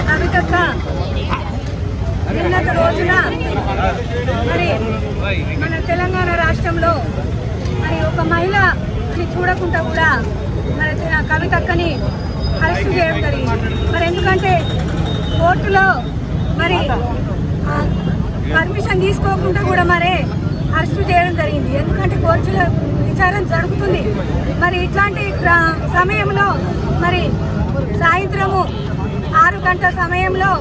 కవితక్క నిన్నటి రోజున మరి మన తెలంగాణ రాష్ట్రంలో మరి ఒక మహిళని చూడకుండా కూడా మరి కవితక్కని అరెస్ట్ చేయడం జరిగింది. మరి ఎందుకంటే కోర్టులో మరి పర్మిషన్ తీసుకోకుండా కూడా మరి అరెస్ట్ చేయడం జరిగింది. ఎందుకంటే కోర్టులో విచారణ జరుగుతుంది. మరి ఇట్లాంటి సమయంలో మరి సాయంత్రము 6 గంటల సమయంలో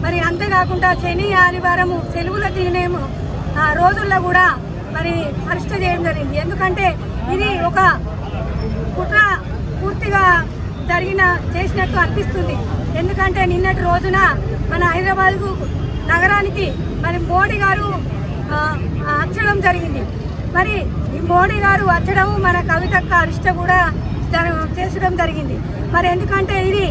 మరి అంతేకాకుండా శని ఆదివారము సెలవుల దినేమో రోజుల్లో కూడా మరి అరెస్ట్ చేయడం జరిగింది. ఎందుకంటే ఇది ఒక కుట్ర పూర్తిగా చేసినట్టు అనిపిస్తుంది. ఎందుకంటే నిన్నటి రోజున మన హైదరాబాద్ నగరానికి మరి మోడీ గారు వచ్చడం జరిగింది. మరి ఈ మోడీ గారు వచ్చడం మన కవితక్క అరెస్ట్ కూడా చేసడం జరిగింది. మరి ఎందుకంటే ఇది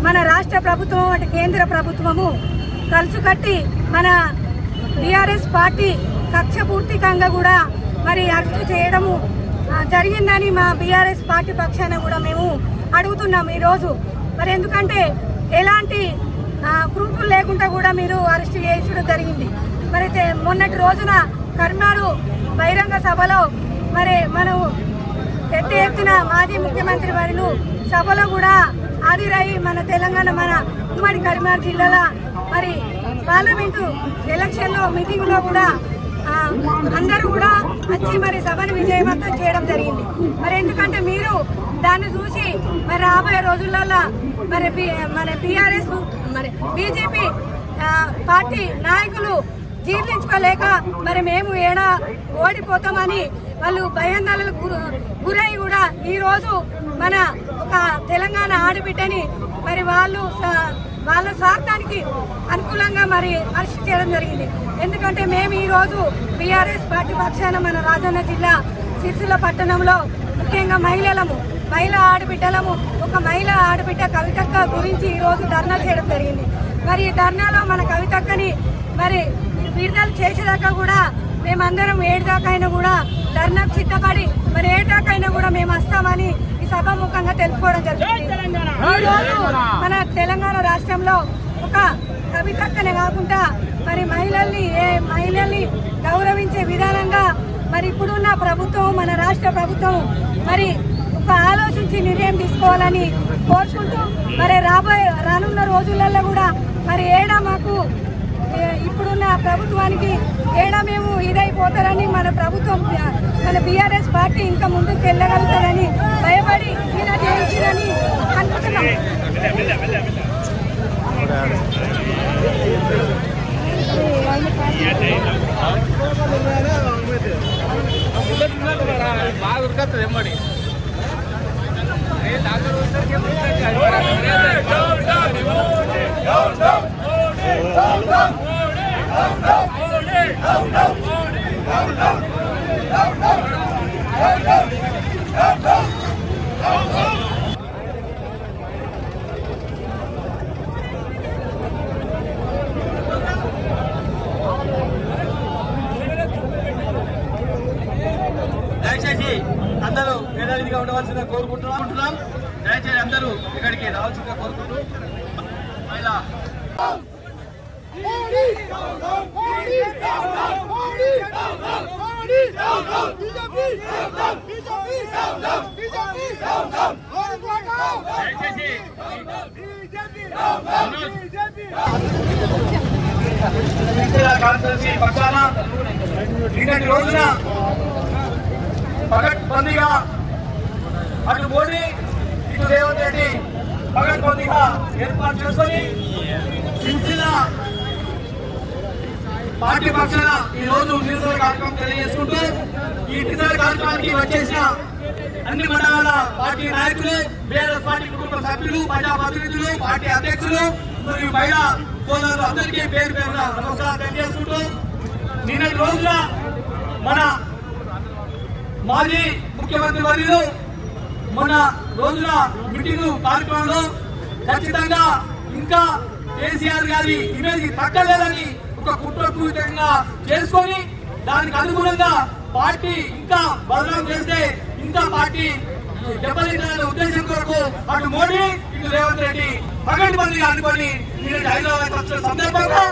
మన రాష్ట్ర ప్రభుత్వం అంటే కేంద్ర ప్రభుత్వము కలిసి కట్టి మన బీఆర్ఎస్ పార్టీ కక్షపూర్తికంగా కూడా మరి అరెస్ట్ చేయడము జరిగిందని మా బీఆర్ఎస్ పార్టీ పక్షాన కూడా మేము అడుగుతున్నాం ఈరోజు. మరి ఎందుకంటే ఎలాంటి ప్రూఫ్లు లేకుండా కూడా మీరు అరెస్ట్ చేయడం జరిగింది. మరి మొన్నటి రోజున కర్నాడు బహిరంగ సభలో మరి మనం పెద్ద ఎత్తున మాజీ ముఖ్యమంత్రి వారిలు సభలో కూడా హాజరయ్యి మన తెలంగాణ మన ఉమ్మడి కరీంనగర్ జిల్లాలో మరి పార్లమెంటు ఎలక్షన్లో మీటింగ్లో కూడా అందరూ కూడా వచ్చి మరి సభను విజయవంతం చేయడం జరిగింది. మరి ఎందుకంటే మీరు దాన్ని చూసి మరి రాబోయే రోజులలో మరి మన బీఆర్ఎస్ మరి బీజేపీ పార్టీ నాయకులు జీర్ణించుకోలేక మరి మేము ఏడా ఓడిపోతామని వాళ్ళు భయాందోళనకు గురై కూడా ఈరోజు మన ఒక తెలంగాణ ఆడబిడ్డని మరి వాళ్ళ స్వార్థానికి అనుకూలంగా మరి అరెస్ట్ చేయడం జరిగింది. ఎందుకంటే మేము ఈరోజు బీఆర్ఎస్ పార్టీ పక్షాన మన రాజన్న జిల్లా సిరిసిల్ల పట్టణంలో ముఖ్యంగా మహిళా ఆడబిడ్డలము ఒక మహిళా ఆడబిడ్డ కవితక్క గురించి ఈరోజు ధర్నా చేయడం జరిగింది. మరి ఈ ధర్నాలో మన కవితక్కని మరి విడుదల చేసేదాకా కూడా మేమందరం 7 దాకా అయినా కూడా ధర్నాకు సిద్ధపడి మరి 7 దాకా అయినా కూడా మేము వస్తామని ఈ సభాముఖంగా తెలుపుకోవడం జరుగుతుంది. ఈరోజు మన తెలంగాణ రాష్ట్రంలో ఒక కవితక్కనే కాకుండా మరి మహిళల్ని గౌరవించే విధానంగా మరి ఇప్పుడున్న ప్రభుత్వం మన రాష్ట్ర ప్రభుత్వం మరి ఒక ఆలోచించి నిర్ణయం తీసుకోవాలని కోరుకుంటూ మరి రానున్న రోజులలో కూడా మరి మాకు ఇప్పుడున్న ప్రభుత్వానికి మేము ఇదైపోతారని మన ప్రభుత్వం మన బీఆర్ఎస్ పార్టీ ఇంకా ముందుకు వెళ్ళగలుగుతారని భయపడి ఇలా చేయించారని అనుకుంటున్నాం. బాగా రావాల్సిందిగా కోరుకుంటూ కాన్స్టిట్యున్సీ పక్షాన నిన్నటి రోజున పకడ్బందీగా అటు మోడీ ఇటు రేవంత్ రెడ్డి పకడ్బందీగా ఏర్పాటు చేసుకొని సిరిసిల్ల పార్టీ పక్షాన ఈ రోజు నిరసన కార్యక్రమం తెలియజేసుకుంటూ ఈ నిరసన కార్యక్రమానికి వచ్చేసిన అన్ని మండలాల పార్టీ నాయకులు, బీఆర్ఎస్ పార్టీ కుటుంబ సభ్యులు, ప్రజాప్రతినిధులు, పార్టీ అధ్యక్షులు మరియు మహిళా సోదరులు అందరికీ పేరు పేరున నమస్కారం తెలియజేసుకుంటూ నిన్నటి రోజున మన మాజీ ముఖ్యమంత్రి వర్యులు మొన్న రోజున మీటింగ్ కార్యక్రమంలో ఖచ్చితంగా ఇంకా కేసీఆర్ గారి ఇమేజ్ తగ్గలేదని ఒక కుట్రపూరితంగా చేసుకొని దానికి అనుగుణంగా పార్టీ ఇంకా బదనాం చేస్తే ఇంకా పార్టీ దెబ్బతింటాలనే ఉద్దేశం కొరకు అటు మోడీ ఇటు రేవంత్ రెడ్డి పకడ్బందీగా అనుకొని నేను హైదరాబాద్ వచ్చిన సందర్భంగా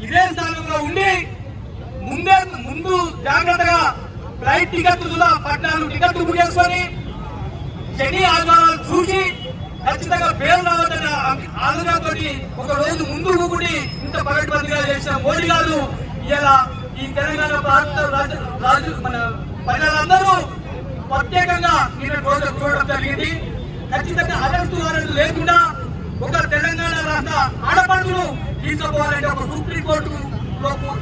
ఇదే స్థానంలో ఉండి ముందు జాగ్రత్తగా ఫ్లైట్ టికెట్లు 14 టికెట్లు బుక్ చేసుకొని శని ఆదివారాలు చూసి ఖచ్చితంగా పేరు రావద్దన్న ఆలోచనతో ఒక రోజు ముందు కూడి ఇంత పకడ్బందీగా చేసిన మోడీ గారు ఇలా ఈ తెలంగాణ ప్రాంత రాజు మన ప్రజలందరూ ప్రత్యేకంగా నిన్న రోజు చూడడం జరిగింది. ఖచ్చితంగా అరెస్టు వారెంట్ లేకుండా ఒక తెలంగాణ రాష్ట్ర ఆడపడుతును తీసుకుపోవాలంటే ఒక సుప్రీంకోర్టు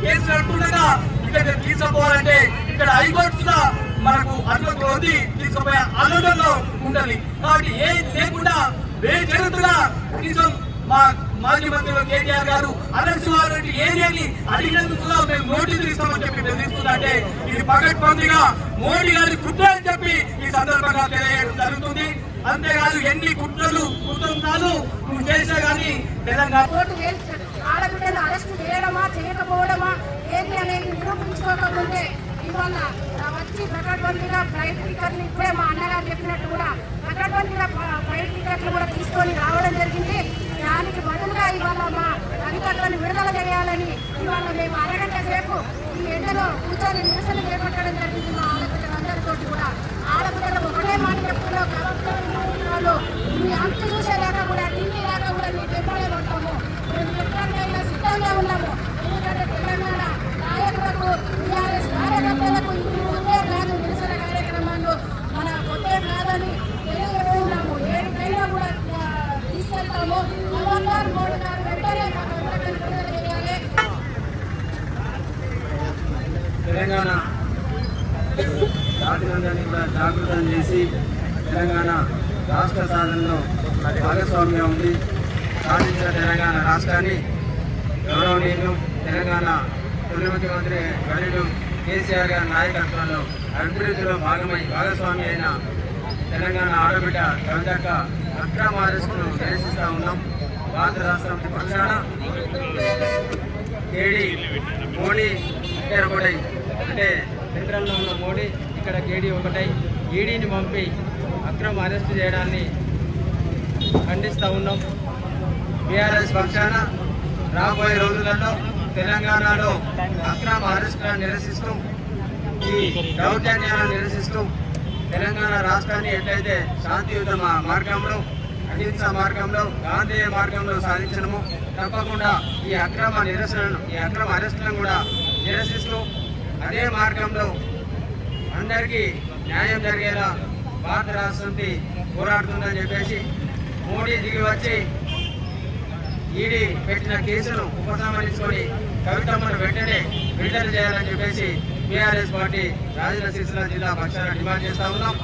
కేసు నడుతుండగా ఇక్కడ తీసుకుపోవాలంటే ఇక్కడ హైకోర్టు మనకు అనుమతి ఉంది తీసుకుపోయే ఆలోచనలో ఉండాలి. కాబట్టి ఏది లేకుండా బేజరుతుగా కనీసం మా మాజీ మంత్రులు కేటీఆర్ గారు అరెస్ట్ వారెంట్ ఏరియాని అడిగినందుకు మేము నోటీసులు ఇస్తామని చెప్పి బెదిరిస్తుందంటే ఇది పకడ్బందీగా మోడీ గారి కుట్ర అని చెప్పి ఈ సందర్భంగా తెలియజేయడం జరుగుతుంది. అంతేకాదు ఎన్ని కుట్రలు నువ్వు చేసినా గానీ తెలంగాణ ఆడబిడ్డలు అరెస్ట్ చేయడమా చేయకపోవడమా ఏంటి అనేది నిరూపించుకోకపోతే ఇవాళ వచ్చి పకడ్బందీగా ఫ్లైట్ టికెట్లు ఇప్పుడే మా అన్నగారు చెప్పినట్టు కూడా పకడ్బందీగా ఫ్లైట్ టికెట్లు కూడా తీసుకొని రావడం జరిగింది. దానికి బదులుగా ఇవాళ మా అధికారులను విడుదల చేయాలని ఇవాళ మేము అరగంట సేపు ఈ ఎండలో కూర్చొని నిరసన చేపట్టడం జరిగింది. మా ఆడబిడ్డలందరితో కూడా ఆడబిడ్డలు ఒకటే మాట చెప్తున్నాం, ప్రభుత్వాలు మీ అంతు చూసేదాకా కూడా ఢిల్లీ దాకా కూడా మీ చెప్పలే ఉంటాము, మేము ఎక్కడికైనా సిద్ధంగా ఉన్నాము. ఎందుకంటే తెలంగాణ నాయకులకు టీఆర్ఎస్ కార్యకర్తలకు ఇది ఒకే కాదు, నిరసన కార్యక్రమాలు మన ఒకే కాదని తెలియజేస్తున్నాము. ఏడికైనా కూడా తీసుకెళ్తాము. నవంబర్ 3 గారు వెంటనే మాకు విడుదల చేయాలి. తెలంగాణ జాతినందరినీ కూడా జాగృతం చేసి తెలంగాణ రాష్ట్ర సాధనలో భాగస్వామ్యం ఉంది. సాధించిన తెలంగాణ రాష్ట్రాన్ని గౌరవనీయులు తెలంగాణ తొలి ముఖ్యమంత్రి వర్యులు కేసీఆర్ గారి నాయకత్వంలో అభివృద్ధిలో భాగస్వామి అయిన తెలంగాణ ఆడబిడ్డ కవితక్క అక్రమ అరెస్టును నిరసిస్తూ ఉన్నాం. భారత రాష్ట్రం పక్షాన కేడీ మోడీ ఒకటై అంటే సెంట్రల్లో ఉన్న మోడీ ఇక్కడ కేడీ ఒకటై ఈడీని పంపి అక్రమ అరెస్టు చేయడాన్ని ఖండిస్తూ ఉన్నాం. బీఆర్ఎస్ పక్షాన రాబోయే రోజులలో తెలంగాణలో అక్రమ అరెస్టులను నిరసిస్తూ ఈ దౌర్జన్యాలను నిరసిస్తూ తెలంగాణ రాష్ట్రాన్ని ఎట్లయితే శాంతియుత మార్గంలో అహింసా మార్గంలో గాంధేయ మార్గంలో సాధించడము తప్పకుండా ఈ అక్రమ అరెస్టులను కూడా నిరసిస్తూ అదే మార్గంలో అందరికీ న్యాయం జరిగేలా భారత రాష్ట్రంకి పోరాడుతుందని చెప్పేసి మోడీ దిగి వచ్చి ఈడీ పెట్టిన కేసును ఉపసంహరించుకొని కవితమ్మను వెంటనే విడుదల చేయాలని చెప్పేసి బీఆర్ఎస్ పార్టీ రాజన్న సిరిసిల్ల జిల్లా పక్షాన డిమాండ్ చేస్తా ఉన్నాం.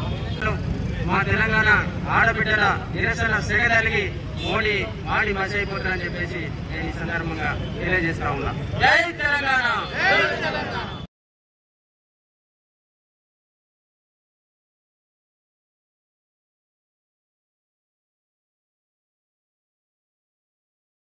మా తెలంగాణ ఆడబిడ్డల నిరసన సెగదలిగి మోడీ మాడి మసైపోతారని చెప్పేసి నేను ఈ సందర్భంగా తెలియజేస్తా ఉన్నా. జై తెలంగాణ.